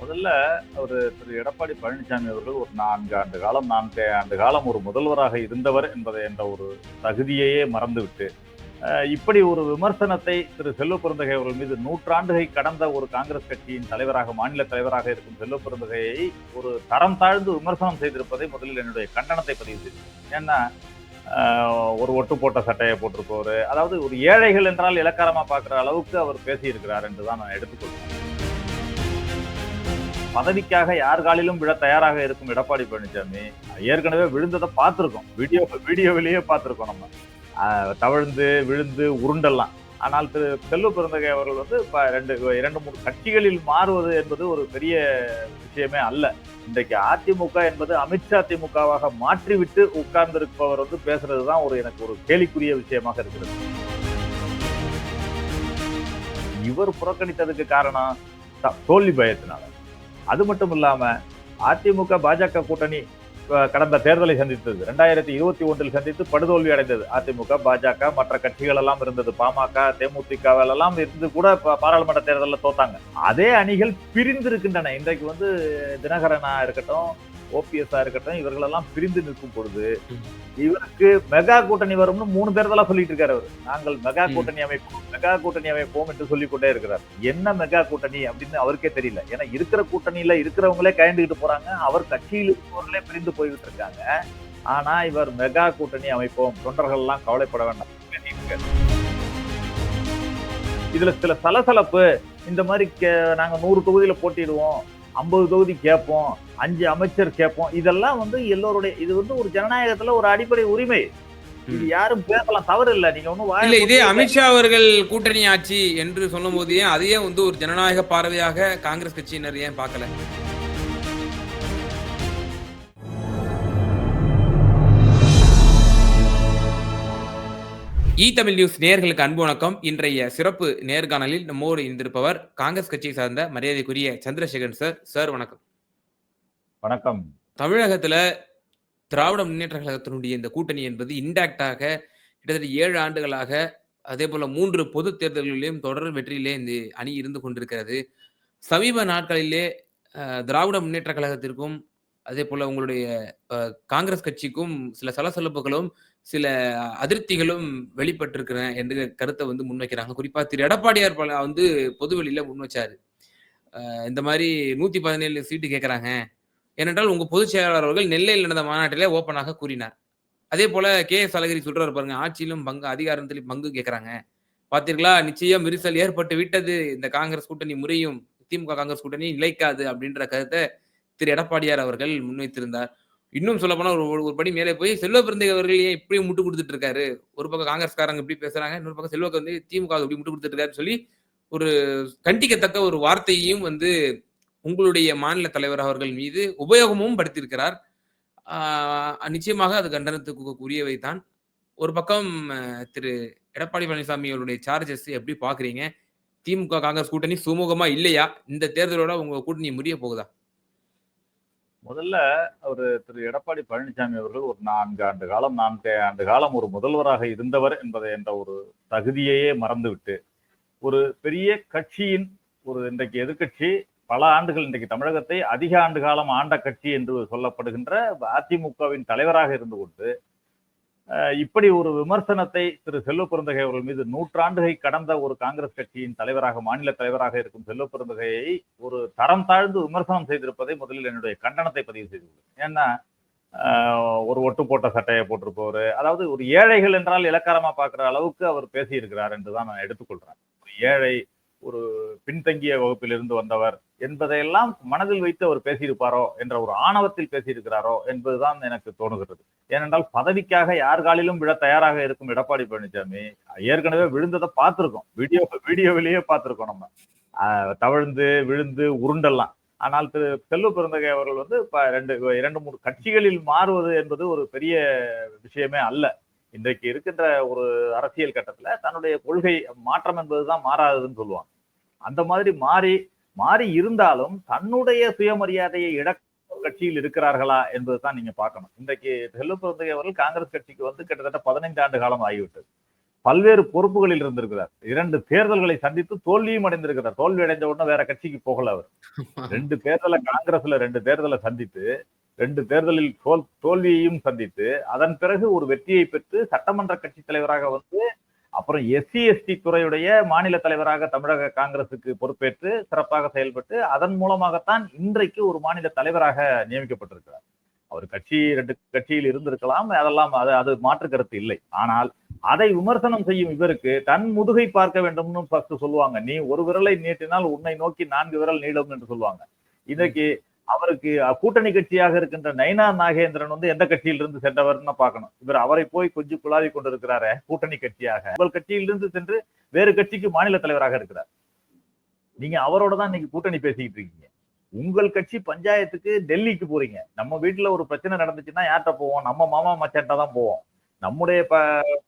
முதல்ல திரு எடப்பாடி பழனிசாமி அவர்கள் ஒரு 4 ஆண்டு காலம் ஒரு முதல்வராக இருந்தவர் என்ற ஒரு தகுதியையே மறந்துவிட்டு இப்படி ஒரு விமர்சனத்தை திரு செல்வ பெருந்தகை அவர்கள் மீது நூற்றாண்டுகை கடந்த ஒரு காங்கிரஸ் கட்சியின் தலைவராக மாநில தலைவராக இருக்கும் செல்வ பெருந்தகையை ஒரு தரம் தாழ்ந்து விமர்சனம் செய்திருப்பதை முதலில் என்னுடைய கண்டனத்தை பதிவு செய்தேன். ஏன்னா ஒரு ஒட்டு போட்ட சட்டையை போட்டிருப்பவர், அதாவது ஒரு ஏழைகள் என்றால் இலக்காரமா பார்க்கிற அளவுக்கு அவர் பேசியிருக்கிறார் என்றுதான் நான் எடுத்துக்கொள்வேன். பதவிக்காக யார் காலிலும் விழ தயாராக இருக்கும் எடப்பாடி பழனிசாமி ஏற்கனவே விழுந்ததை பார்த்திருக்கோம். வீடியோவிலேயே பார்த்திருக்கோம். நம்ம தவழ்ந்து விழுந்து உருண்டெல்லாம். ஆனால் திரு செல்வ பெருந்தகை அவர்கள் இரண்டு மூணு கட்சிகளில் மாறுவது என்பது ஒரு பெரிய விஷயமே அல்ல. இன்றைக்கு அதிமுக என்பது அமித்ஷா திமுகவாக மாற்றிவிட்டு உட்கார்ந்திருப்பவர் பேசுறதுதான் எனக்கு ஒரு கேலிக்குரிய விஷயமாக இருக்கிறது. இவர் புறக்கணித்ததுக்கு காரணம் தோல்வி பயத்தினால. அது மட்டும் இல்லாம அதிமுக பாஜக கூட்டணி கடந்த தேர்தலை சந்தித்தது 2021 சந்தித்து படுதோல்வி அடைந்தது. அதிமுக பாஜக மற்ற கட்சிகள் எல்லாம் இருந்தது, பாமக தேமுதிக எல்லாம் இருந்து கூட பாராளுமன்ற தேர்தலில் தோத்தாங்க. அதே அணிகள் பிரிந்து இருக்கின்றன. இன்றைக்கு தினகரனா இருக்கட்டும், ஓபிஎஸ் இருக்கட்டும், இவர்களெல்லாம் பிரிந்து நிற்கும் பொழுது இவருக்கு மெகா கூட்டணி வரும்னு 3 தேர்தலா சொல்லிட்டு இருக்காரு. அவர் நாங்கள் மெகா கூட்டணி அமைப்போம் என்று சொல்லிக் கொண்டே இருக்கிறார். என்ன மெகா கூட்டணி அப்படின்னு அவருக்கே தெரியல. ஏன்னா இருக்கிற கூட்டணியில இருக்கிறவங்களே கயந்துகிட்டு போறாங்க, அவர் கட்சியில் இருப்பவர்களே பிரிந்து போய்கிட்டு இருக்காங்க. ஆனா இவர் மெகா கூட்டணி அமைப்போம், தொண்டர்கள் எல்லாம் கவலைப்பட வேண்டாம். இதுல சில சலசலப்பு, இந்த மாதிரி நாங்க 100 தொகுதியில போட்டிடுவோம், 50 தொகுதி கேட்போம், 5 அமைச்சர் கேட்போம், இதெல்லாம் எல்லோருடைய இது ஒரு ஜனநாயகத்துல ஒரு அடிப்படை உரிமை. இது யாரும் பேசலாம், தவறு இல்ல. நீங்க இல்ல, இதே அமித்ஷா அவர்கள் கூட்டணி ஆட்சி என்று சொல்லும் போது ஏன் அதையே ஒரு ஜனநாயக பார்வையாக காங்கிரஸ் கட்சியினர் ஏன் பார்க்கல? தமிழ் நியூஸ் நேயர்களுக்கு அன்பு வணக்கம். இன்றைய சிறப்பு நேர்காணலில் நம்மோடு இருந்திருப்பவர் காங்கிரஸ் கட்சியை சார்ந்த மரியாதைக்குரிய சந்திரசேகரன் சார். சார் வணக்கம். வணக்கம். தமிழகத்துல திராவிட முன்னேற்ற கழகத்தினுடைய இந்த கூட்டணி என்பது இன்டாக்டாக கிட்டத்தட்ட 7 ஆண்டுகளாக, அதே போல 3 பொது தேர்தல்களிலும் தொடர் வெற்றியிலே இந்த அணி இருந்து கொண்டிருக்கிறது. சமீப நாட்களிலே திராவிட முன்னேற்ற கழகத்திற்கும் அதே போல உங்களுடைய காங்கிரஸ் கட்சிக்கும் சில சலசலப்புகளும் சில அதிருப்திகளும் வெளிப்பட்டிருக்கிற என்று கருத்தை முன்வைக்கிறாங்க. குறிப்பா திரு எடப்பாடியார் பொதுவெளியில முன் வச்சாரு. இந்த மாதிரி 117 சீட்டு கேட்கிறாங்க. ஏனென்றால் உங்க பொதுச் செயலாளர் அவர்கள் நெல்லையில் நடந்த மாநாட்டிலே ஓப்பனாக கூறினார். அதே போல KS அழகிரி சொல்றாரு பாருங்க, ஆட்சியிலும் பங்கு அதிகாரத்திலும் பங்கு கேட்கிறாங்க. பார்த்தீர்களா, நிச்சயம் விரிசல் ஏற்பட்டு விட்டது, இந்த காங்கிரஸ் கூட்டணி முறையும் திமுக காங்கிரஸ் கூட்டணி நிலைக்காது அப்படின்ற கருத்தை திரு எடப்பாடியார் அவர்கள் முன்வைத்திருந்தார். இன்னும் சொல்ல போனா ஒரு படி மேலே போய் செல்வ பெருந்தகை அவர்கள் ஏன் இப்படி முட்டு கொடுத்துட்டு இருக்காரு, ஒரு பக்கம் காங்கிரஸ்காரங்க இப்படி பேசுறாங்க, இன்னொரு பக்கம் செல்வ திமுக இப்படி முட்டு கொடுத்துட்டு இருக்காரு சொல்லி ஒரு கண்டிக்கத்தக்க ஒரு வார்த்தையையும் உங்களுடைய மாநில தலைவர் அவர்கள் மீது உபயோகமும் படுத்தியிருக்கிறார். நிச்சயமாக அது கண்டனத்துக்கு உரியவைதான். ஒரு பக்கம் திரு எடப்பாடி பழனிசாமி அவருடைய சார்ஜஸ் எப்படி பாக்குறீங்க? திமுக காங்கிரஸ் கூட்டணி சுமூகமா இல்லையா? இந்த தேர்தலோட உங்க கூட்டணி முறிய போகுதா? முதல்ல திரு எடப்பாடி பழனிசாமி அவர்கள் ஒரு 4 ஆண்டு காலம் ஒரு முதல்வராக இருந்தவர் என்ற ஒரு தகுதியையே மறந்துவிட்டு ஒரு பெரிய கட்சியின் இன்றைக்கு எதிர்கட்சி பல ஆண்டுகள், இன்றைக்கு தமிழகத்தை அதிக ஆண்டு காலம் ஆண்ட கட்சி என்று சொல்லப்படுகின்ற அதிமுகவின் தலைவராக இருந்து கொண்டு இப்படி ஒரு விமர்சனத்தை திரு செல்வ பெருந்தகை அவர்கள் மீது நூற்றாண்டுகை கடந்த ஒரு காங்கிரஸ் கட்சியின் தலைவராக மாநில தலைவராக இருக்கும் செல்வ பெருந்தகையை ஒரு தரம் தாழ்ந்து விமர்சனம் செய்திருப்பதை முதலில் என்னுடைய கண்டனத்தை பதிவு செய்துள்ளேன். ஏன்னா ஒரு ஒட்டு போட்ட சட்டையை போட்டிருப்பவர், அதாவது ஒரு ஏழைகள் என்றால் இலக்காரமா பார்க்கிற அளவுக்கு அவர் பேசியிருக்கிறார் என்றுதான் நான் எடுத்துக்கொள்றேன். ஒரு ஏழை, ஒரு பின்தங்கிய வகுப்பில் இருந்து வந்தவர் என்பதையெல்லாம் மனதில் வைத்து அவர் பேசியிருப்பாரோ என்ற ஒரு ஆணவத்தில் பேசியிருக்கிறாரோ என்பதுதான் எனக்கு தோணுகிறது. ஏனென்றால் பதவிக்காக யார் காலிலும் விழ தயாராக இருக்கும் எடப்பாடி பழனிசாமி ஏற்கனவே விழுந்ததை பார்த்திருக்கோம். வீடியோவிலேயே பார்த்திருக்கோம். நம்ம தவழ்ந்து விழுந்து உருண்டெல்லாம். ஆனால் திரு செல்வ பெருந்தகை அவர்கள் இரண்டு மூணு கட்சிகளில் மாறுவது என்பது ஒரு பெரிய விஷயமே அல்ல. இன்றைக்கு இருக்கின்ற ஒரு அரசியல் கட்டத்துல தன்னுடைய கொள்கை மாற்றம் என்பதுதான் மாறாததுன்னு சொல்லுவாங்க. அந்த மாதிரி மாறி இருந்தாலும் தன்னுடைய சுயமரியாதையை இழக்க கட்சியில் இருக்கிறார்களா என்பதுதான் நீங்க பார்க்கணும். இன்றைக்கு செல்வ பெருந்தகை அவர்கள் காங்கிரஸ் கட்சிக்கு கிட்டத்தட்ட 15 ஆண்டு காலம் ஆகிவிட்டது. பல்வேறு பொறுப்புகளில் இருந்திருக்கிறார். 2 தேர்தல்களை சந்தித்து தோல்வியும் அடைந்திருக்கிறார். தோல்வி அடைந்த உடனே வேற கட்சிக்கு போகல அவர். 2 தேர்தல காங்கிரஸ்ல 2 தேர்தல சந்தித்து 2 தேர்தலில் தோல்வியையும் சந்தித்து அதன் பிறகு ஒரு வெற்றியை பெற்று சட்டமன்ற கட்சி தலைவராக வந்து அப்புறம் எஸ்சி எஸ்டி துறையுடைய மாநில தலைவராக தமிழக காங்கிரசுக்கு பொறுப்பேற்று சிறப்பாக செயல்பட்டு அதன் மூலமாகத்தான் இன்றைக்கு ஒரு மாநில தலைவராக நியமிக்கப்பட்டிருக்கிறார். அவர் 2 கட்சியில் இருந்திருக்கலாம், அதெல்லாம் அது மாற்று கருத்து இல்லை. ஆனால் அதை விமர்சனம் செய்யும் இவருக்கு தன் முதுகை பார்க்க வேண்டும்னு ஃபர்ஸ்ட் சொல்லுவாங்க. நீ ஒரு விரலை நீட்டினால் உன்னை நோக்கி 4 விரல் நீளும் என்று சொல்லுவாங்க. இன்னைக்கு அவருக்கு கூட்டணி கட்சியாக இருக்கின்ற நயினா நாகேந்திரன் வந்து எந்த கட்சியிலிருந்து சென்றவர்னு பார்க்கணும். இவர் அவரை போய் கொஞ்சம் குழாவி கொண்டிருக்கிறாரே கூட்டணி கட்சியாக. உங்கள் கட்சியிலிருந்து சென்று வேறு கட்சிக்கு மாநில தலைவராக இருக்கிறார். நீங்க அவரோட தான் இன்னைக்கு கூட்டணி பேசிக்கிட்டு இருக்கீங்க. உங்கள் கட்சி பஞ்சாயத்துக்கு டெல்லிக்கு போறீங்க. நம்ம வீட்டுல ஒரு பிரச்சனை நடந்துச்சுன்னா யார்கிட்ட போவோம்? நம்ம மாமா மச்சான்ட்ட தான் போவோம். நம்முடைய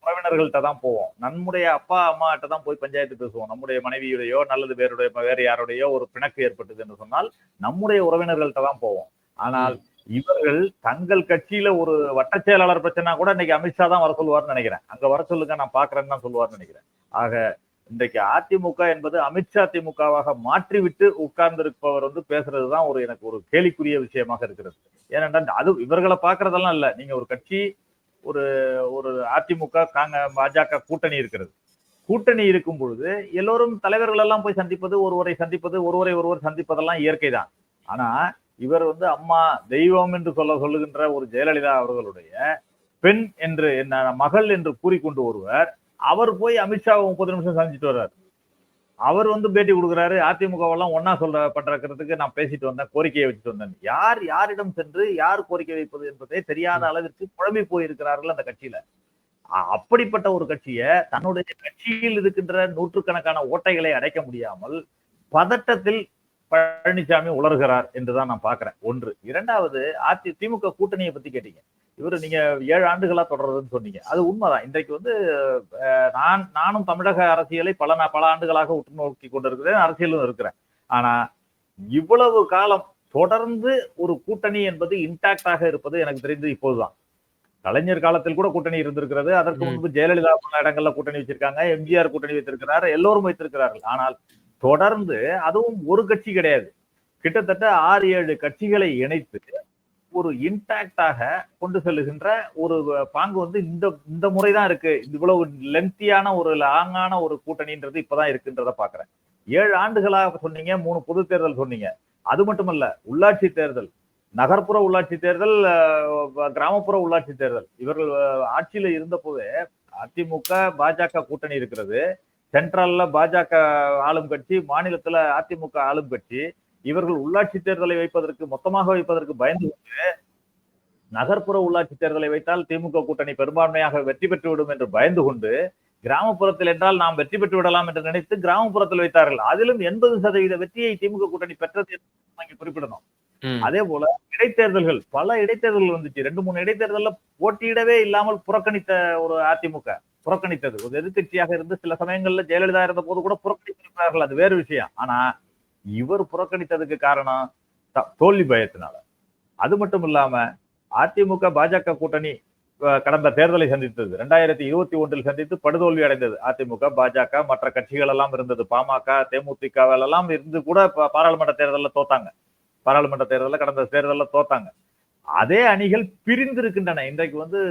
உறவினர்கள்ட்ட தான் போவோம். நம்முடைய அப்பா அம்மாட்ட தான் போய் பஞ்சாயத்து பேசுவோம். நம்முடைய மனைவியுடையோ நல்லது வேற யாருடையோ ஒரு பிணக்கு ஏற்பட்டது என்று சொன்னால் நம்முடைய உறவினர்கள்ட்ட தான் போவோம். ஆனால் இவர்கள் தங்கள் கட்சியில ஒரு வட்ட செயலாளர் பிரச்சனை கூட இன்னைக்கு அமித்ஷா தான் வர சொல்லுவார்னு நினைக்கிறேன். அங்க வர சொல்லுங்க நான் பாக்குறேன்னு தான் சொல்லுவார்னு நினைக்கிறேன். ஆக இன்றைக்கு அதிமுக என்பது அமித்ஷா திமுகவாக மாற்றிவிட்டு உட்கார்ந்திருப்பவர் வந்து பேசுறதுதான் எனக்கு ஒரு கேலிக்குரிய விஷயமாக இருக்கிறது. ஏனென்றால் அது இவர்களை பாக்குறதெல்லாம் இல்ல. நீங்க ஒரு கட்சி ஒரு ஒரு அதிமுக பாஜக கூட்டணி இருக்கிறது. கூட்டணி இருக்கும் பொழுது எல்லோரும் தலைவர்கள் எல்லாம் போய் சந்திப்பது, ஒருவரை சந்திப்பதெல்லாம் இயற்கை தான். ஆனா இவர் வந்து அம்மா தெய்வம் என்று சொல்லுகின்ற ஒரு ஜெயலலிதா அவர்களுடைய பெண் என்று மகள் என்று கூறிக்கொண்டு ஒருவர் அவர் போய் அமித்ஷாவை 30 நிமிஷம் சந்திச்சுட்டு வர்றாரு. அவர் வந்து பேட்டி கொடுக்குறாரு. அதிமுகவெல்லாம் ஒன்னா பண்றதுக்கு நான் பேசிட்டு வந்தேன், கோரிக்கையை வச்சுட்டு வந்தேன். யாரிடம் சென்று யார் கோரிக்கை வைப்பது என்பதே தெரியாத அளவிற்கு குழம்பி போயிருக்கிறார்கள் அந்த கட்சியில. அப்படிப்பட்ட ஒரு கட்சியை தன்னுடைய கட்சியில் இருக்கின்ற நூற்றுக்கணக்கான ஓட்டைகளை அடைக்க முடியாமல் பதட்டத்தில் பழனிசாமி உலர்கிறார் என்றுதான் நான் பாக்குறேன். ஒன்று. இரண்டாவது, திமுக கூட்டணியை பத்தி கேட்டீங்க. இவரு நீங்க 7 ஆண்டுகளா தொடர்றதுன்னு சொன்னீங்க. அது உண்மைதான். இன்றைக்கு வந்து நானும் தமிழக அரசியலை பல ஆண்டுகளாக உற்று நோக்கி கொண்டிருக்கிறேன், அரசியலும் இருக்கிறேன். ஆனா இவ்வளவு காலம் தொடர்ந்து ஒரு கூட்டணி என்பது இன்டாக்டாக இருப்பது எனக்கு தெரிந்து இப்போதுதான். கலைஞர் காலத்தில் கூட கூட்டணி இருந்திருக்கிறது. அதற்கு முன்பு ஜெயலலிதா பல இடங்கள்ல கூட்டணி வச்சிருக்காங்க, எம்ஜிஆர் கூட்டணி வைத்திருக்கிறார், எல்லோரும் வைத்திருக்கிறார்கள். ஆனால் தொடர்ந்து அதுவும் ஒரு கட்சி கிடையாது, கிட்டத்தட்ட 6-7 கட்சிகளை இணைத்து ஒரு இன்டாக்டாக கொண்டு செல்லுகின்ற ஒரு பாங்கு வந்து இந்த முறைதான் இருக்கு. இவ்வளவு லென்த்தியான ஒரு லாங்கான ஒரு கூட்டணின்றது இப்பதான் இருக்குன்றத பாக்குறேன். 7 ஆண்டுகளாக சொன்னீங்க, 3 பொது தேர்தல் சொன்னீங்க. அது மட்டுமல்ல, உள்ளாட்சி தேர்தல், நகர்ப்புற உள்ளாட்சி தேர்தல், கிராமப்புற உள்ளாட்சி தேர்தல், இவர்கள் ஆட்சியில இருந்த போதே அதிமுக பாஜக கூட்டணி இருக்கிறது. சென்ட்ரல்ல பாஜக ஆளும் கட்சி, மாநிலத்துல அதிமுக ஆளும் கட்சி. இவர்கள் உள்ளாட்சி தேர்தலை மொத்தமாக வைப்பதற்கு பயந்து கொண்டு நகர்ப்புற உள்ளாட்சி தேர்தலை வைத்தால் திமுக கூட்டணி பெரும்பான்மையாக வெற்றி பெற்றுவிடும் என்று பயந்து கொண்டு, கிராமப்புறத்தில் என்றால் நாம் வெற்றி பெற்று விடலாம் என்று நினைத்து கிராமப்புறத்தில் வைத்தார்கள். அதிலும் 80% வெற்றியை திமுக கூட்டணி பெற்றது என்று குறிப்பிடணும். அதே போல இடைத்தேர்தல்கள், பல இடைத்தேர்தல்கள் வந்துச்சு. 2-3 இடைத்தேர்தல்ல போட்டியிடவே இல்லாமல் புறக்கணித்த ஒரு அதிமுக புறக்கணித்தது. ஒரு எதிர்கட்சியாக இருந்து சில சமயங்கள்ல ஜெயலலிதா இருந்த போது கூட புறக்கணித்திருக்கிறார்கள், அது வேறு விஷயம். ஆனா இவர் புறக்கணித்ததுக்கு காரணம் தோல்வி பயத்தினால. அது மட்டும் இல்லாம அதிமுக பாஜக கூட்டணி கடந்த தேர்தலை சந்தித்தது, 2021 சந்தித்து படுதோல்வி அடைந்தது. அதிமுக பாஜக மற்ற கட்சிகள் எல்லாம் இருந்தது, பாமக தேமுதிக எல்லாம் இருந்து கூட பாராளுமன்ற தேர்தலில் தோத்தாங்க. பாராளுமன்ற தேர்தலில் கடந்த தேர்தலில் தோத்தாங்க. அதே அணிகள் பிரிந்து இருக்கின்றன. இன்றைக்கு வந்து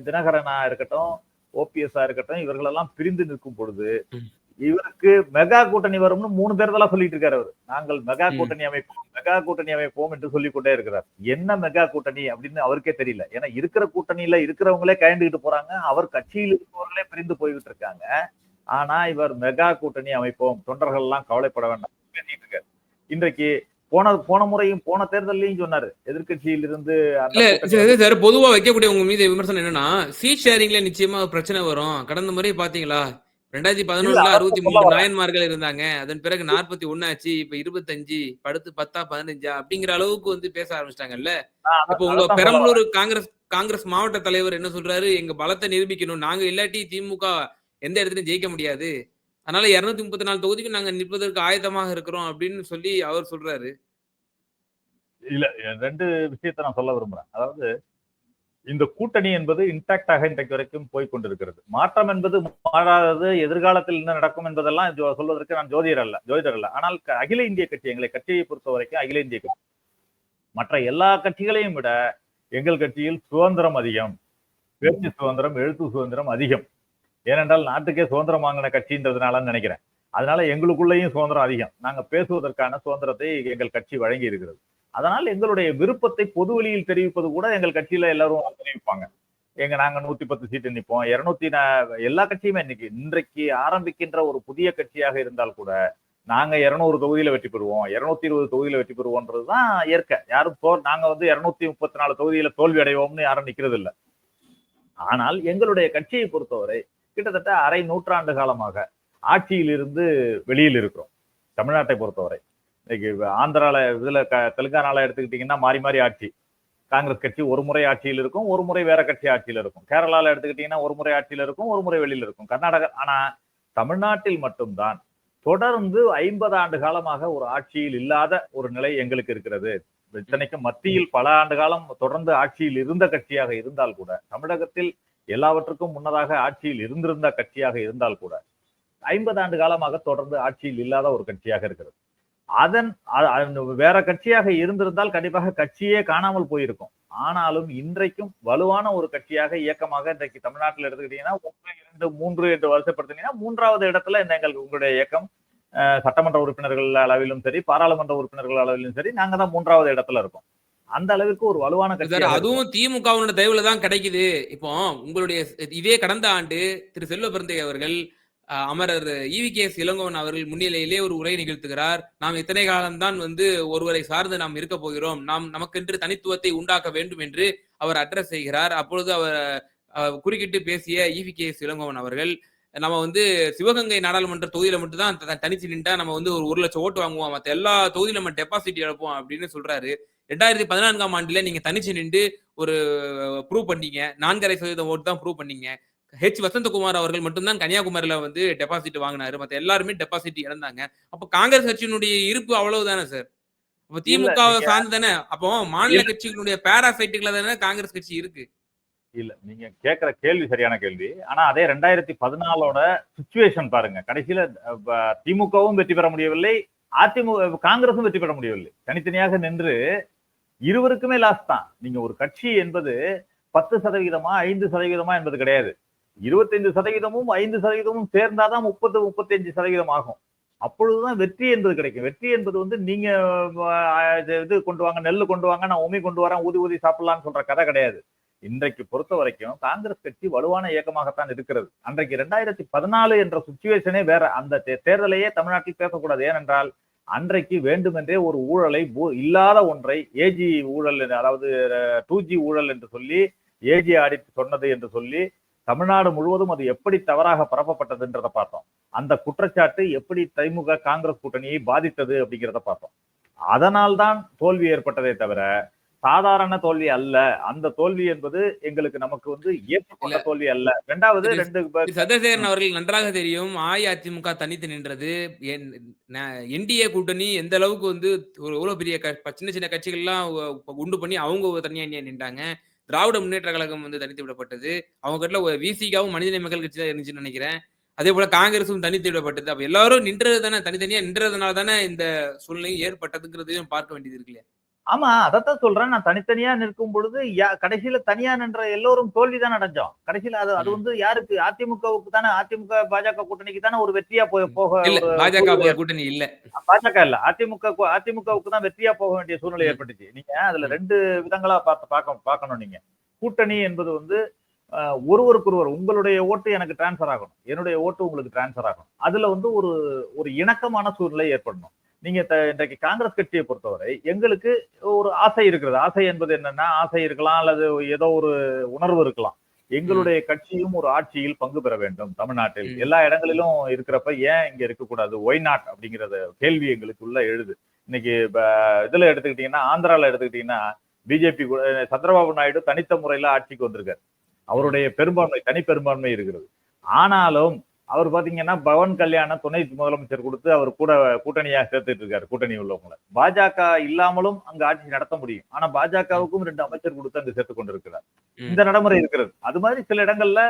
தினகரனா இருக்கட்டும், ஓபிஎஸ் இருக்கட்டும், இவர்கள் எல்லாம் பிரிந்து நிற்கும் பொழுது இவருக்கு மெகா கூட்டணி வரும்னு 3 தேர்தலா சொல்லிட்டு இருக்காரு அவர். நாங்கள் மெகா கூட்டணி அமைப்போம் என்று சொல்லிக் கொண்டே இருக்கிறார். என்ன மெகா கூட்டணி அப்படின்னு அவருக்கே தெரியல. ஏன்னா இருக்கிற கூட்டணியில இருக்கிறவங்களே கயந்துகிட்டு போறாங்க, அவர் கட்சியில் இருப்பவர்களே பிரிந்து போய்கிட்டு இருக்காங்க. ஆனா இவர் மெகா கூட்டணி அமைப்போம், தொண்டர்கள் எல்லாம் கவலைப்பட வேண்டாம் பேசிட்டு இருக்காரு. இன்றைக்கு போன முறையும் போன தேர்தலையும் சொன்னாரு, எதிர்கட்சியில் இருந்து பொதுவா வைக்கக்கூடிய உங்க மீது விமர்சனம் என்னன்னா, சீட் ஷேரிங்ல நிச்சயமா பிரச்சனை வரும். கடந்த முறை பாத்தீங்களா, 2011 63 நாயன்மார்கள் இருந்தாங்க, அதன் பிறகு 41 ஆச்சு, இப்ப 25, படுத்து 10 15 அப்படிங்கிற அளவுக்கு வந்து பேச ஆரம்பிச்சிட்டாங்கல்ல. இப்ப உங்க பெரம்பலூர் காங்கிரஸ் மாவட்ட தலைவர் என்ன சொல்றாரு, எங்க பலத்தை நிரூபிக்கணும், நாங்க இல்லாட்டி திமுக எந்த இடத்துலயும் ஜெயிக்க முடியாது, அதனால 234 தொகுதிக்கு நாங்க நிற்பதற்கு ஆயத்தமாக இருக்கிறோம் அப்படின்னு சொல்லி அவர் சொல்றாரு. இல்ல, 2 விஷயத்தை நான் சொல்ல விரும்புறேன். அதாவது இந்த கூட்டணி என்பது இன்டாக்டாக இன்றைக்கு வரைக்கும் போய் கொண்டிருக்கிறது. மாற்றம் என்பது மாறாதது, எதிர்காலத்தில் என்ன நடக்கும் என்பதெல்லாம் சொல்வதற்கு நான் ஜோதிடர் அல்ல. ஆனால் அகில இந்திய கட்சி, எங்களை கட்சியை பொறுத்த வரைக்கும் அகில இந்திய கட்சி மற்ற எல்லா கட்சிகளையும் விட எங்கள் கட்சியில் சுதந்திரம் அதிகம், பேச்சு சுதந்திரம், எழுத்து சுதந்திரம் அதிகம். ஏனென்றால் நாட்டுக்கே சுதந்திரம் வாங்கின கட்சின்றதுனால நினைக்கிறேன். அதனால எங்களுக்குள்ளேயும் சுதந்திரம் அதிகம். நாங்க பேசுவதற்கான சுதந்திரத்தை எங்கள் கட்சி வழங்கி இருக்கிறது. அதனால் எங்களுடைய விருப்பத்தை பொது வெளியில் தெரிவிப்பது கூட எங்கள் கட்சியில எல்லாரும் தெரிவிப்பாங்க. நாங்க 110 சீட்டு நிற்போம், 200 எல்லா கட்சியுமே இன்றைக்கு ஆரம்பிக்கின்ற ஒரு புதிய கட்சியாக இருந்தால் கூட நாங்க 200 தொகுதியில வெற்றி பெறுவோம், 220 தொகுதியில வெற்றி பெறுவோம்ன்றதுதான் இயற்கை. யாரும் நாங்க 234 தொகுதியில தோல்வி அடைவோம்னு யாரும் நிக்கிறது இல்லை. ஆனால் எங்களுடைய கட்சியை பொறுத்தவரை கிட்டத்தட்ட அரை நூற்றாண்டு காலமாக ஆட்சியில் இருந்து வெளியில் இருக்கிறோம். தமிழ்நாட்டை பொறுத்தவரை இன்னைக்கு ஆந்திரால தெலுங்கானால எடுத்துக்கிட்டீங்கன்னா மாறி மாறி ஆட்சி. காங்கிரஸ் கட்சி ஒரு முறை ஆட்சியில் இருக்கும், ஒரு முறை வேற கட்சி ஆட்சியில இருக்கும். கேரளால எடுத்துக்கிட்டீங்கன்னா ஒரு முறை ஆட்சியில இருக்கும், ஒரு முறை வெளியில இருக்கும். கர்நாடகா. ஆனா தமிழ்நாட்டில் மட்டும்தான் தொடர்ந்து 50 ஆண்டு காலமாக ஒரு ஆட்சியில் இல்லாத ஒரு நிலை எங்களுக்கு இருக்கிறது. இத்தனைக்கும் மத்தியில் பல ஆண்டு காலம் தொடர்ந்து ஆட்சியில் இருந்த கட்சியாக இருந்தால் கூட, தமிழகத்தில் எல்லாவற்றுக்கும் முன்னதாக ஆட்சியில் இருந்திருந்த கட்சியாக இருந்தால் கூட 50 ஆண்டு காலமாக தொடர்ந்து ஆட்சியில் இல்லாத ஒரு கட்சியாக இருக்கிறது. வேற கட்சியாக இருந்திருந்தால் கண்டிப்பாக கட்சியே காணாமல் போயிருக்கும். ஆனாலும் இன்றைக்கும் வலுவான ஒரு கட்சியாக, இயக்கமாக இன்றைக்கு தமிழ்நாட்டில் எடுத்துக்கிட்டீங்கன்னா 1, 2, 3 என்று வரிசைப்படுத்தினீங்கன்னா 3வது இடத்துல உங்களுடைய இயக்கம் சட்டமன்ற உறுப்பினர்கள் அளவிலும் சரி, பாராளுமன்ற உறுப்பினர்கள் அளவிலும் சரி, நாங்க தான் 3வது இடத்துல இருக்கோம். அந்த அளவிற்கு ஒரு வலுவான கட்சி. அதுவும் திமுகவோட தயவுல தான் கிடைக்குது. இப்போ உங்களுடைய இதே கடந்த ஆண்டு திரு செல்வ பெருந்தை அவர்கள் அமரர் EVKS இளங்கோவன் அவர்கள் முன்னிலையிலே ஒரு உரை நிகழ்த்துகிறார். நாம் இத்தனை காலம்தான் ஒருவரை சார்ந்து நாம் இருக்க போகிறோம், நாம் நமக்கென்று தனித்துவத்தை உண்டாக்க வேண்டும் என்று அவர் அட்ரஸ் செய்கிறார். அப்பொழுது அவர் குறுக்கிட்டு பேசிய EVKS இளங்கோவன் அவர்கள், நம்ம சிவகங்கை நாடாளுமன்ற தொகுதியில மட்டும் தான் தனிச்சு நின்றா நம்ம ஒரு 1 லட்சம் ஓட்டு வாங்குவோம், மற்ற எல்லா தொகுதியில நம்ம டெபாசிட் இழப்போம் அப்படின்னு சொல்றாரு. 2014ஆம் ஆண்டுல நீங்க தனிச்சு நின்று ஒரு ப்ரூவ் பண்ணீங்க. 4.5% ஓட்டு தான் ப்ரூவ் பண்ணீங்க. வசந்தகுமார் அவர்கள் மட்டும்தான் கன்னியாகுமரியில டெபாசிட் வாங்கினாரு, மத்த எல்லாருமே டெபாசிட் இழந்தாங்க. அப்ப காங்கிரஸ் கட்சியினுடைய இருப்பு அவ்வளவுதானே சார்? அப்ப திமுக சார்ந்து தானே, அப்போ மாநில கட்சிகளுடைய பேராசைட்டுகள தானே காங்கிரஸ் கட்சி இருக்கு. இல்ல, நீங்க கேட்கிற கேள்வி சரியான கேள்வி. ஆனா அதே 2014ஓட சிச்சுவேஷன் பாருங்க. கடைசியில திமுகவும் வெற்றி பெற முடியவில்லை, காங்கிரசும் வெற்றி பெற முடியவில்லை. தனித்தனியாக நின்று இருவருக்குமே லாஸ் தான். நீங்க ஒரு கட்சி என்பது 10% 5% என்பது கிடையாது. 25%ம் 5%ம் சேர்ந்தாதான் 30-35% ஆகும். அப்பொழுதுதான் வெற்றி என்பது கிடைக்கும். வெற்றி என்பது நீங்க இது கொண்டு வாங்க, நெல்லு கொண்டு வாங்க, நான் உமி கொண்டு வரேன், ஊதி ஊதி சாப்பிடலாம்னு சொல்ற கதை கிடையாது. இன்றைக்கு பொறுத்த வரைக்கும் காங்கிரஸ் கட்சி வலுவான இயக்கமாகத்தான் இருக்கிறது. அன்றைக்கு 2014 என்ற சிச்சுவேஷனே வேற. அந்த தேர்தலையே தமிழ்நாட்டில் பேசக்கூடாது. ஏனென்றால் அன்றைக்கு வேண்டுமென்றே ஒரு ஊழலை, இல்லாத ஒன்றை, ஏஜி ஊழல், அதாவது 2G ஊழல் என்று சொல்லி, ஏஜி ஆடிட் சொன்னது என்று சொல்லி தமிழ்நாடு முழுவதும் அது எப்படி தவறாக பரப்பப்பட்டதுன்றதை பார்த்தோம். அந்த குற்றச்சாட்டு எப்படி திமுக காங்கிரஸ் கூட்டணியை பாதித்தது அப்படிங்கிறத பார்த்தோம். அதனால்தான் தோல்வி ஏற்பட்டதே தவிர சாதாரண தோல்வி அல்ல. அந்த தோல்வி என்பது எங்களுக்கு நமக்கு ஏற்பட்ட தோல்வி அல்ல. இரண்டாவது சந்திரசேகரன் அவர்கள் நன்றாக தெரியும், அஇஅதிமுக தனித்து நின்றது. என்டிஏ கூட்டணி எந்த அளவுக்கு எவ்வளவு பெரிய சின்ன சின்ன கட்சிகள் எல்லாம் உண்டு பண்ணி அவங்க தனியா நின்றாங்க. திராவிட முன்னேற்ற கழகம் தனித்து விடப்பட்டது. அவங்க கிட்ட விசிகாவும் மனிதநேய மக்கள் கட்சி தான் இருந்துச்சுன்னு நினைக்கிறேன். அதே போல காங்கிரசும் தனித்து விடப்பட்டது. அப்ப எல்லாரும் நின்றது தானே, தனித்தனியா நின்றதுனால தானே இந்த சூழ்நிலை ஏற்பட்டதுங்கிறதையும் பார்க்க வேண்டியது இருக்கு இல்லையா? ஆமா, அதத்தான் சொல்றேன். நான் தனித்தனியா நிற்கும் பொழுது கடைசியில தனியா நின்ற எல்லோரும் தோல்விதான் அடைஞ்சோம். கடைசியில அது யாருக்கு? அதிமுகவுக்கு தானே. அதிமுக பாஜக கூட்டணிக்கு தானே ஒரு வெற்றியா போக. பாஜக கூட்டணி இல்ல, பாஜக இல்ல, அதிமுகவுக்கு தான் வெற்றியா போக வேண்டிய சூழ்நிலை ஏற்பட்டுச்சு. நீங்க அதுல 2 விதங்களா பார்க்கணும். நீங்க கூட்டணி என்பது ஒருவருக்கொருவர், உங்களுடைய ஓட்டு எனக்கு டிரான்ஸ்பர் ஆகணும், என்னுடைய ஓட்டு உங்களுக்கு டிரான்ஸ்பர் ஆகணும். அதுல ஒரு இணக்கமான சூழ்நிலை ஏற்படணும். நீங்க இன்றைக்கு காங்கிரஸ் கட்சியை பொறுத்தவரை எங்களுக்கு ஒரு ஆசை இருக்கிறது. ஆசை என்பது என்னன்னா, ஆசை இருக்கலாம் அல்லது ஏதோ ஒரு உணர்வு இருக்கலாம். எங்களுடைய கட்சியும் ஒரு ஆட்சியில் பங்கு பெற வேண்டும். தமிழ்நாட்டில் எல்லா இடங்களிலும் இருக்கிறப்ப ஏன் இங்க இருக்கக்கூடாது, ஒய் நாட் அப்படிங்கறத கேள்வி எங்களுக்குள்ள எழுது. இன்னைக்கு இதுல எடுத்துக்கிட்டீங்கன்னா, ஆந்திரால எடுத்துக்கிட்டீங்கன்னா, பிஜேபி சந்திரபாபு நாயுடு தனித்த முறையில ஆட்சிக்கு வந்திருக்காரு. அவருடைய பெரும்பான்மை, தனி பெரும்பான்மை இருக்கிறது. ஆனாலும் அவர் பாத்தீங்கன்னா பவன் கல்யாண துணை முதலமைச்சர் கொடுத்து அவர் கூட கூட்டணியா சேர்த்துட்டு இருக்காரு. கூட்டணி உள்ளவங்களை பாஜக இல்லாமலும் அங்க ஆட்சி நடத்த முடியும். ஆனா பாஜகவுக்கும் 2 அமைச்சர் கொடுத்து அங்கு சேர்த்து கொண்டிருக்கிறார். இந்த நடைமுறை இருக்கிறது. அது மாதிரி சில இடங்கள்ல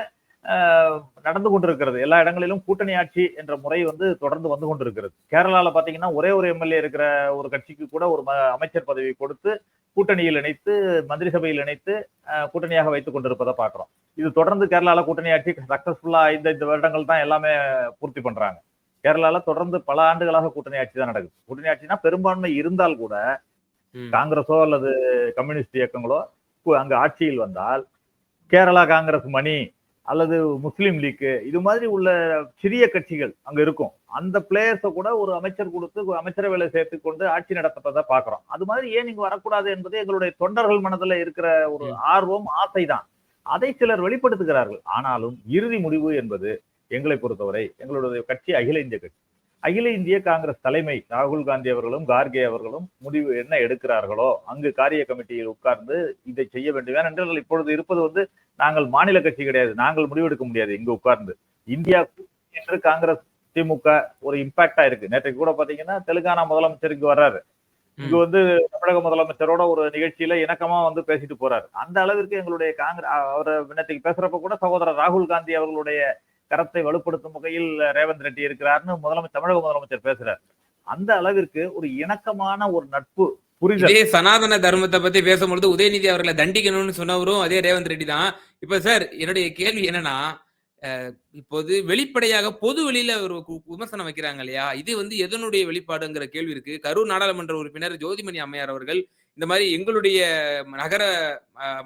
நடந்து கொண்டிருக்கிறது. எல்லா இடங்களிலும் கூட்டணி ஆட்சி என்ற முறை வந்து தொடர்ந்து வந்து கொண்டிருக்கிறது. கேரளால பாத்தீங்கன்னா ஒரே ஒரு எம்எல்ஏ இருக்கிற ஒரு கட்சிக்கு கூட ஒரு அமைச்சர் பதவி கொடுத்து கூட்டணியில் இணைத்து மந்திரி சபையில் இணைத்து கூட்டணியாக வைத்துக் கொண்டிருப்பதை பார்க்கிறோம். இது தொடர்ந்து கேரளால கூட்டணி ஆட்சி சக்சஸ்ஃபுல்லா 5 வருடங்கள் தான் எல்லாமே பூர்த்தி பண்றாங்க. கேரளால தொடர்ந்து பல ஆண்டுகளாக கூட்டணி ஆட்சி தான் நடக்குது. கூட்டணி ஆட்சினா பெரும்பான்மை இருந்தால் கூட காங்கிரஸோ அல்லது கம்யூனிஸ்ட் இயக்கங்களோ அங்க ஆட்சியில் வந்தால் கேரளா காங்கிரஸ் மணி அல்லது முஸ்லீம் லீக் இது மாதிரி உள்ள சிறிய கட்சிகள் அங்க இருக்கும். அந்த பிளேயர்ஸை கூட ஒரு அமைச்சர் கொடுத்து அமைச்சரவையில சேர்த்து கொண்டு ஆட்சி நடத்தப்பதை பாக்குறோம். அது மாதிரி ஏன் இங்க வரக்கூடாது என்பது எங்களுடைய தொண்டர்கள் மனதுல இருக்கிற ஒரு ஆர்வம், ஆசைதான். அதை சிலர் வெளிப்படுத்துகிறார்கள். ஆனாலும் இறுதி முடிவு என்பது எங்களை பொறுத்தவரை எங்களுடைய கட்சி அகில இந்திய கட்சி. அகில இந்திய காங்கிரஸ் தலைமை ராகுல் காந்தி அவர்களும் கார்கே அவர்களும் முடிவு என்ன எடுக்கிறார்களோ அங்கு காரிய கமிட்டியில் உட்கார்ந்து இதை செய்ய வேண்டும். ஏனென்றால் இப்பொழுது இருப்பது வந்து நாங்கள் மாநில கட்சி கிடையாது. நாங்கள் முடிவெடுக்க முடியாது இங்கு உட்கார்ந்து. இந்தியா என்று காங்கிரஸ் திமுக ஒரு இம்பாக்டா இருக்கு. நேற்றைக்கு கூட பாத்தீங்கன்னா தெலுங்கானா முதலமைச்சர் இங்கு வர்றாரு. இங்கு வந்து தமிழக முதலமைச்சரோட ஒரு நிகழ்ச்சியில இணக்கமா வந்து பேசிட்டு போறாரு. அந்த அளவிற்கு எங்களுடைய காங்கிரஸ் அவர் நேற்றைக்கு பேசுறப்ப கூட சகோதரர் ராகுல் காந்தி அவர்களுடைய கரத்தை வலுப்படுத்தும் வகையில் ரேவந்த் ரெட்டி இருக்கிறார்னு தமிழக முதலமைச்சர் பேசுறாரு. அந்த அளவிற்கு ஒரு இணக்கமான ஒரு நட்பு புரிதல். இதே சனாதன தர்மத்தை பத்தி பேசும்பொழுது உதயநிதி அவர்களை தண்டிக்கணும்னு சொன்னவரும் அதே ரேவந்த் ரெட்டி தான். இப்ப சார் என்னுடைய கேள்வி என்னன்னா, இப்போது வெளிப்படையாக பொது வெளியில ஒரு விமர்சனம் வைக்கிறாங்க இல்லையா, இது வந்து எதனுடைய வெளிப்பாடுங்கிற கேள்வி இருக்கு. கரூர் நாடாளுமன்ற உறுப்பினர் ஜோதிமணி அம்மையார் அவர்கள் இந்த மாதிரி எங்களுடைய நகர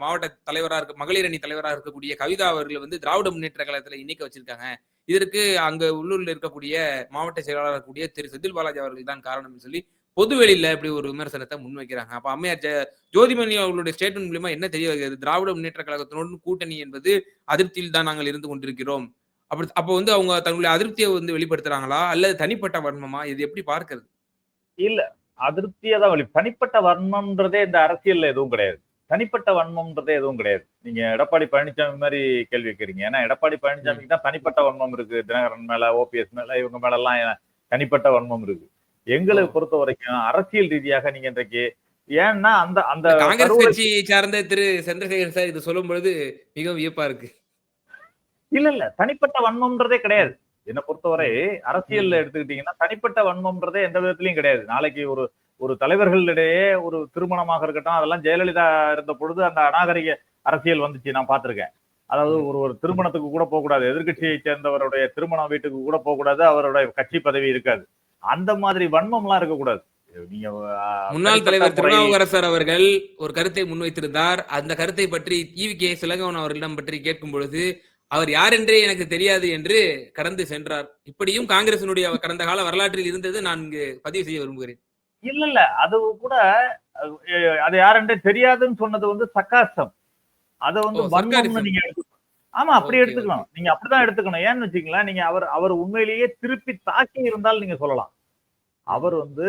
மாவட்ட தலைவரா இருக்க மகளிர் அணி தலைவராக இருக்கக்கூடிய கவிதா அவர்கள் வந்து திராவிட முன்னேற்ற கழகத்துல இணைக்க வச்சிருக்காங்க. இதற்கு அங்க உள்ளூர்ல இருக்கக்கூடிய மாவட்ட செயலாளர் இருக்கக்கூடிய திரு செந்தில் பாலாஜி அவர்கள் தான் காரணம்னு சொல்லி பொதுவெளியில இப்படி ஒரு விமர்சனத்தை முன்வைக்கிறாங்க. அப்ப அம்மையார் ஜோதிமணி அவர்களுடைய ஸ்டேட்மெண்ட் மூலமா என்ன தெரிய வருகிறது? திராவிட முன்னேற்ற கழகத்தினோடு கூட்டணி என்பது அதிருப்தியில் தான் நாங்கள் இருந்து கொண்டிருக்கிறோம். அப்ப வந்து அவங்க தங்களுடைய அதிருப்தியை வந்து வெளிப்படுத்துறாங்களா அல்லது தனிப்பட்ட வன்மமா? இது எப்படி பார்க்கிறது? இல்ல, அதிருப்தியா தான் தனிப்பட்ட வன்மம்ன்றதே இந்த அரசியல்ல எதுவும் கிடையாது. தனிப்பட்ட வன்மம்ன்றதே எதுவும் கிடையாது. நீங்க எடப்பாடி பழனிசாமி மாதிரி கேள்வி வைக்கிறீங்க. ஏன்னா எடப்பாடி பழனிசாமிக்கு தான் தனிப்பட்ட வன்மம் இருக்கு. தினகரன் மேல, ஓபிஎஸ் மேல, இவங்க மேல எல்லாம் தனிப்பட்ட வன்மம் இருக்கு. எங்களை பொறுத்த வரைக்கும் அரசியல் ரீதியாக நீங்க இன்றைக்கு ஏன்னா அந்த அந்த காங்கிரஸ் கட்சியை சார்ந்த திரு சந்திரசேகர் சார் இது சொல்லும் பொழுது மிகவும் வியப்பா இருக்கு. இல்ல தனிப்பட்ட வன்மம்ன்றதே கிடையாது. என்னை பொறுத்தவரை அரசியல்ல எடுத்துக்கிட்டீங்கன்னா தனிப்பட்ட வன்மம்ன்றதே எந்த விதத்திலையும் கிடையாது. நாளைக்கு ஒரு தலைவர்களிடையே ஒரு திருமணமாக இருக்கட்டும், அதெல்லாம் ஜெயலலிதா இருந்த பொழுது அந்த அநாகரிக அரசியல் வந்துச்சு, நான் பார்த்திருக்கேன். அதாவது ஒரு திருமணத்துக்கு கூட போகக்கூடாது, எதிர்கட்சியை சேர்ந்தவருடைய திருமண வீட்டுக்கு கூட போகக்கூடாது, அவருடைய கட்சி பதவி இருக்காது. அந்த மாதிரி வன்மம் எல்லாம் இருக்கக்கூடாது. நீங்க முன்னாள் தலைவர் திருநாவுக்கரசர் அவர்கள் ஒரு கருத்தை முன்வைத்திருந்தார். அந்த கருத்தை பற்றி ஈவி.கே. சிலங்கவன் அவர்களிடம் பற்றி கேட்கும் பொழுது அவர் யார் என்றே எனக்கு தெரியாது என்று கடந்து சென்றார். இப்படியும் காங்கிரசினுடைய கடந்த கால வரலாற்றில் இருந்தது நான் இங்கு பதிவு செய்ய விரும்புகிறேன். இல்ல அது கூட அது யாருன்றே தெரியாதுன்னு சொன்னது வந்து சர்க்காசம். அத வந்து வன்மம்னு நீங்க எடுத்துக்கணும். ஆமா, அப்படி எடுத்துக்கணும். நீங்க அப்படிதான் எடுத்துக்கணும். ஏன்னு வச்சுக்கீங்களா, நீங்க அவர் உண்மையிலேயே திருப்பி தாக்கி இருந்தால் நீங்க சொல்லலாம். அவர் வந்து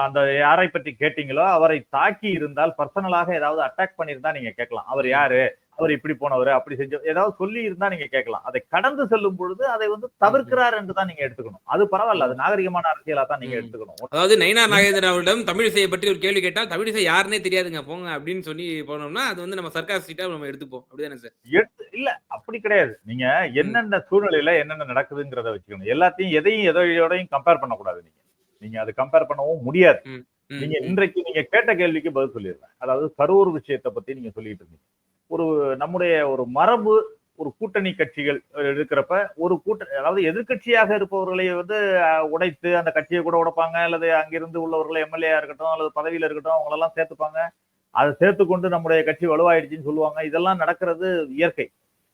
அந்த யாரை பற்றி கேட்டீங்களோ அவரை தாக்கி இருந்தால், பர்சனலாக ஏதாவது அட்டாக் பண்ணியிருந்தா நீங்க கேட்கலாம். அவர் யாரு, அவர் இப்படி போனவர், அப்படி செஞ்ச ஏதாவது சொல்லி இருந்தா நீங்க கேட்கலாம். அதை கடந்து செல்லும் பொழுது அதை வந்து தவிர்க்கிறார் என்று தான் நீங்க எடுத்துக்கணும். அது பரவாயில்ல, அது நாகரிகமான அரசியலா தான் நீங்க எடுத்துக்கணும். அதாவது நயினார் நாகேந்திரன் அவரிடம் தமிழிசையை பற்றி ஒரு கேள்வி கேட்டால் தமிழிசை யாருன்னே தெரியாதுங்க போங்க அப்படின்னு சொல்லி போனோம்னா அது வந்து நம்ம சர்க்காஸ்டிக்கா நம்ம எடுத்துப்போம். அப்படிதானே சார்? இல்ல அப்படி கிடையாது. நீங்க என்னென்ன சூழ்நிலையில என்னென்ன நடக்குதுங்கிறத வச்சுக்கணும். எல்லாத்தையும் எதையோடையும் கம்பேர் பண்ணக்கூடாது. நீங்க அதை கம்பேர் பண்ணவும் முடியாது. நீங்க இன்றைக்கு நீங்க கேட்ட கேள்விக்கு பதில் சொல்லிடுறேன். அதாவது கரூர் விஷயத்தை பத்தி நீங்க சொல்லிட்டு இருந்தீங்க. நம்முடைய ஒரு மரபு, ஒரு கூட்டணி கட்சிகள் இருக்கிறப்ப ஒரு அதாவது எதிர்கட்சியாக இருப்பவர்களை வந்து உடைத்து அந்த கட்சியை கூட உடைப்பாங்க, அல்லது அங்கிருந்து உள்ளவர்களை எம்எல்ஏ இருக்கட்டும் அல்லது பதவியில இருக்கட்டும் அவங்களெல்லாம் சேர்த்துப்பாங்க. அதை சேர்த்து கொண்டு நம்முடைய கட்சி வலுவாயிடுச்சுன்னு சொல்லுவாங்க. இதெல்லாம் நடக்கிறது இயற்கை.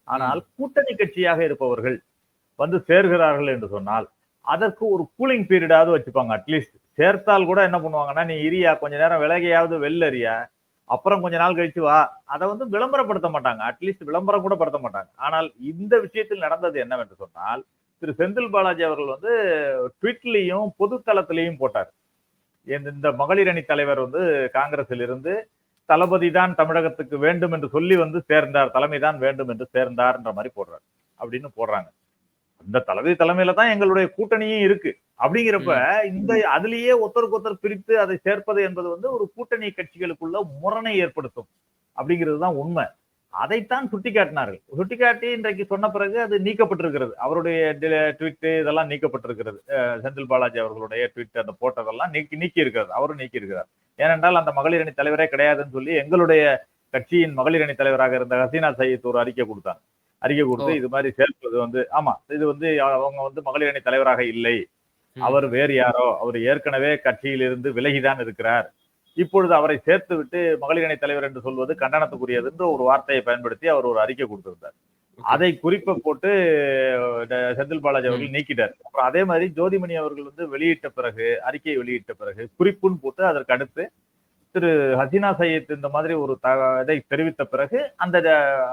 ஆனால் கூட்டணி கட்சியாக இருப்பவர்கள் வந்து சேர்கிறார்கள் என்று சொன்னால் அதற்கு ஒரு கூலிங் பீரியடாவது வச்சுப்பாங்க. அட்லீஸ்ட் சேர்த்தால் கூட என்ன பண்ணுவாங்கன்னா, நீ இரியா கொஞ்ச நேரம் விலகையாவது வெள்ளறியா, அப்புறம் கொஞ்ச நாள் கழிச்சு வா. அதை வந்து விளம்பரப்படுத்த மாட்டாங்க. அட்லீஸ்ட் விளம்பரம் கூட படுத்த மாட்டாங்க. ஆனால் இந்த விஷயத்தில் நடந்தது என்னவென்று சொன்னால், திரு செந்தில் பாலாஜி அவர்கள் வந்து ட்விட்லையும் பொது தளத்திலையும் போட்டார். இந்த மகளிர் அணி தலைவர் வந்து காங்கிரஸில் இருந்து தளபதி தான் தமிழகத்துக்கு வேண்டும் என்று சொல்லி வந்து சேர்ந்தார், தலைமைதான் வேண்டும் என்று சேர்ந்தார்ன்ற மாதிரி போடுறாரு அப்படின்னு போடுறாங்க. இந்த தலைமையில தான் எங்களுடைய கூட்டணியும் இருக்கு. அப்படிங்கிறப்ப அதுலயே ஒருத்தருக்கு ஒருத்தர் பிரித்து அதை சேர்ப்பது என்பது வந்து ஒரு கூட்டணி கட்சிகளுக்குள்ள முரணை ஏற்படுத்தும் அப்படிங்கிறது தான் உண்மை. அதைத்தான் சுட்டிக்காட்டினார்கள். சுட்டிக்காட்டி இன்றைக்கு சொன்ன பிறகு அது நீக்கப்பட்டிருக்கிறது. அவருடைய ட்வீட் இதெல்லாம் நீக்கப்பட்டிருக்கிறது. செந்தில் பாலாஜி அவர்களுடைய ட்வீட் அந்த போட்டதெல்லாம் நீக்கி இருக்கிறது. அவரும் நீக்கி இருக்கிறார். ஏனென்றால் அந்த மகளிர் அணி தலைவரே கிடையாதுன்னு சொல்லி எங்களுடைய கட்சியின் மகளிர் அணி தலைவராக இருந்த ஹசீனா சயீத் ஒரு அறிக்கை கொடுத்தாங்க. அறிக்கை கொடுத்து இது மாதிரி சேர்ப்பது ஆமா இது அவங்க மகளிர் அணி தலைவராக இல்லை, அவர் வேறு யாரோ, அவர் ஏற்கனவே கட்சியிலிருந்து விலகிதான் இருக்கிறார், இப்பொழுது அவரை சேர்த்து விட்டு மகளிர் அணி தலைவர் என்று சொல்வது கண்டனத்துக்குரியது என்று ஒரு வார்த்தையை பயன்படுத்தி அவர் ஒரு அறிக்கை கொடுத்திருந்தார். அதை குறிப்பை போட்டு செந்தில் பாலாஜி அவர்கள் நீக்கிட்டார். அப்புறம் அதே மாதிரி ஜோதிமணி அவர்கள் வெளியிட்ட பிறகு, அறிக்கையை வெளியிட்ட பிறகு குறிப்புன்னு போட்டு அதற்கு அடுத்து திரு ஹசீனா சயீத் இந்த மாதிரி ஒரு இதை தெரிவித்த பிறகு அந்த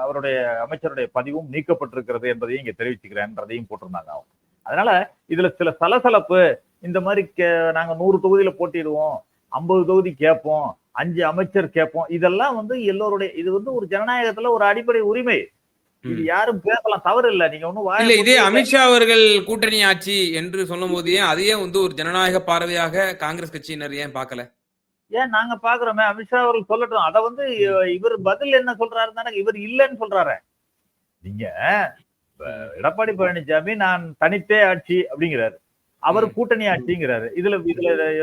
அவருடைய அமைச்சருடைய பதிவும் நீக்கப்பட்டிருக்கிறது என்பதையும் இங்க தெரிவிச்சுக்கிறேன்றதையும் போட்டிருந்தாங்க அவங்க. அதனால இதுல சில சலசலப்பு, இந்த மாதிரி நாங்க 100 தொகுதியில போட்டிடுவோம், 50 தொகுதி கேட்போம், 5 அமைச்சர் கேட்போம், இதெல்லாம் எல்லோருடைய இது ஒரு ஜனநாயகத்துல ஒரு அடிப்படை உரிமை. இது யாரும் பேசலாம், தவறு இல்ல. நீங்க இல்ல இதே அமித்ஷா அவர்கள் கூட்டணி ஆட்சி என்று சொல்லும் போது ஏன் அதையே ஒரு ஜனநாயக பார்வையாக காங்கிரஸ் கட்சியினர் ஏன் பார்க்கல? ஏன் நாங்க பாக்குறோமே, அமித்ஷா அவர்கள் சொல்லட்டும். அத இவர் பதில் என்ன சொல்றாரு தானே, இவர் இல்லைன்னு சொல்றாரு. நீங்க எடப்பாடி பழனிசாமி நான் தனித்தே ஆட்சி அப்படிங்கிறாரு, அவர் கூட்டணி ஆட்சிங்கிறாரு. இதுல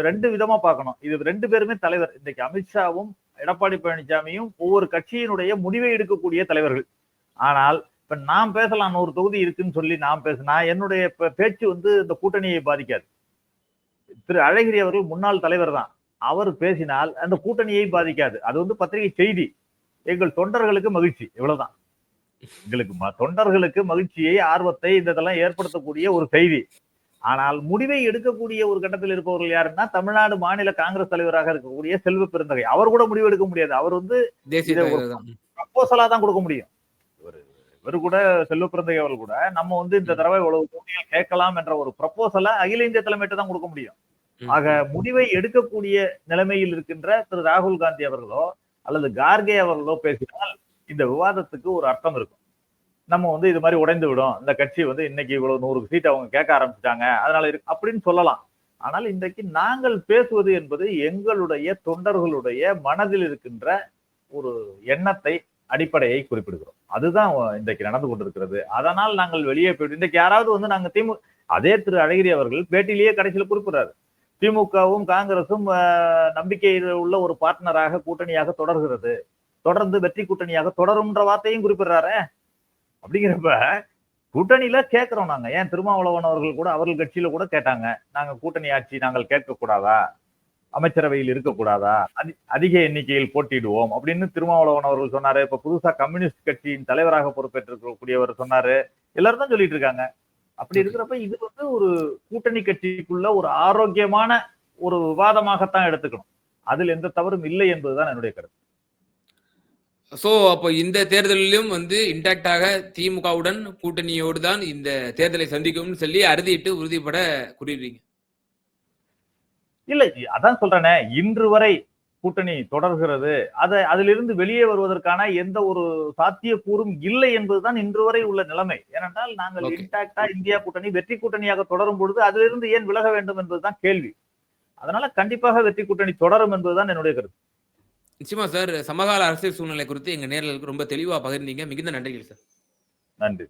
2 விதமா பார்க்கணும். இது 2 பேருமே தலைவர். இன்னைக்கு அமித்ஷாவும் எடப்பாடி பழனிசாமியும் ஒவ்வொரு கட்சியினுடைய முடிவை எடுக்கக்கூடிய தலைவர்கள். ஆனால் இப்ப நான் பேசலாம், 100 தொகுதி இருக்குன்னு சொல்லி நான் பேசினா என்னுடைய பேச்சு இந்த கூட்டணியை பாதிக்காது. திரு அழகிரி அவர்கள் முன்னாள் தலைவர் தான், அவர் பேசினால் அந்த கூட்டணியை பாதிக்காது. அது பத்திரிகை செய்தி. எங்கள் தொண்டர்களுக்கு மகிழ்ச்சி, இவ்வளவுதான். எங்களுக்கு தொண்டர்களுக்கு மகிழ்ச்சியை, ஆர்வத்தை இதெல்லாம் ஏற்படுத்தக்கூடிய ஒரு செய்தி. ஆனால் முடிவை எடுக்கக்கூடிய ஒரு கட்டத்தில் இருப்பவர்கள் யாருன்னா தமிழ்நாடு மாநில காங்கிரஸ் தலைவராக இருக்கக்கூடிய செல்வ பெருந்தகை. அவர் கூட முடிவு எடுக்க முடியாது. அவர் ப்ரப்போசலா தான் கொடுக்க முடியும். இவர் கூட செல்வ பெருந்தகை அவர்கள் கூட நம்ம இந்த தடவை இவ்வளவு தொகுதிகள் கேட்கலாம் என்ற ஒரு ப்ரப்போசலை அகில இந்திய தலைமையிட்ட தான் கொடுக்க முடியும். ஆக முடிவை எடுக்கக்கூடிய நிலைமையில் இருக்கின்ற திரு ராகுல் காந்தி அவர்களோ அல்லது கார்கே அவர்களோ பேசினால் இந்த விவாதத்துக்கு ஒரு அர்த்தம் இருக்கும். நம்ம இது மாதிரி உடைந்து விடும், இந்த கட்சி இன்னைக்கு இவ்வளவு 100 சீட் அவங்க கேட்க ஆரம்பிச்சிட்டாங்க, அதனால அப்படின்னு சொல்லலாம். ஆனால் இன்றைக்கு நாங்கள் பேசுவது என்பது எங்களுடைய தொண்டர்களுடைய மனதில் இருக்கின்ற ஒரு எண்ணத்தை, அடிப்படையை குறிப்பிடுகிறோம். அதுதான் இன்றைக்கு நடந்து கொண்டிருக்கிறது. அதனால் நாங்கள் வெளியே போயிட்டு இன்றைக்கு யாராவது நாங்க அதே திரு அழகிரி அவர்கள் பேட்டியிலேயே கடைசியில குறிப்பிடுறாரு, திமுகவும் காங்கிரசும் நம்பிக்கையில் உள்ள ஒரு பார்ட்னராக கூட்டணியாக தொடர்கிறது, தொடர்ந்து வெற்றி கூட்டணியாக தொடரும்ன்ற வார்த்தையும் குறிப்பிடுறாரு. அப்படிங்கிறப்ப கூட்டணியில கேட்கிறோம் நாங்க. ஏன் திருமாவளவன் அவர்கள் கூட அவர்கள் கட்சியில கூட கேட்டாங்க, நாங்க கூட்டணி ஆட்சி நாங்கள் கேட்க கூடாதா, அமைச்சரவையில் இருக்கக்கூடாதா, அதிக எண்ணிக்கையில் போட்டிடுவோம் அப்படின்னு திருமாவளவன் அவர்கள் சொன்னாரு. இப்ப புதுசா கம்யூனிஸ்ட் கட்சியின் தலைவராக பொறுப்பேற்றிருக்கக்கூடியவர் சொன்னாரு. எல்லாரும் தான் சொல்லிட்டு இருக்காங்க. அப்படி இருக்கிறப்ப இது ஒரு கூட்டணி கட்சிக்குள்ள ஒரு ஆரோக்கியமான ஒரு விவாதமாகத்தான் எடுத்துக்கணும். அதில் எந்த தவறும் இல்லை என்பதுதான் என்னுடைய கருத்து. சோ அப்போ இந்த தேர்தலிலும் இன்டாக்டாக திமுகவுடன் கூட்டணியோடு தான் இந்த தேர்தலை சந்திக்கும்னு சொல்லி அறுதிட்டு உறுதிப்பட கூறிடுறீங்க? இல்ல, அதான் சொல்றேனே, இன்று வரை கூட்டணி தொடர்கிறது. அதிலிருந்து வெளியே வருவதற்கான எந்த ஒரு சாத்தியக்கூறும் இல்லை என்பதுதான் இன்று வரை உள்ள நிலைமை. ஏனென்றால் நாங்கள் இன்டாக்டா இந்தியா கூட்டணி வெற்றி கூட்டணியாக தொடரும் பொழுது அதிலிருந்து ஏன் விலக வேண்டும் என்பதுதான் கேள்வி. அதனால கண்டிப்பாக வெற்றி கூட்டணி தொடரும் என்பதுதான் என்னுடைய கருத்து. நிச்சயமா சார். சமகால அரசியல் சூழ்நிலை குறித்து எங்க நேயர்களுக்கு ரொம்ப தெளிவா பகிர்ந்தீங்க. மிகுந்த நன்றிகள் சார். நன்றி.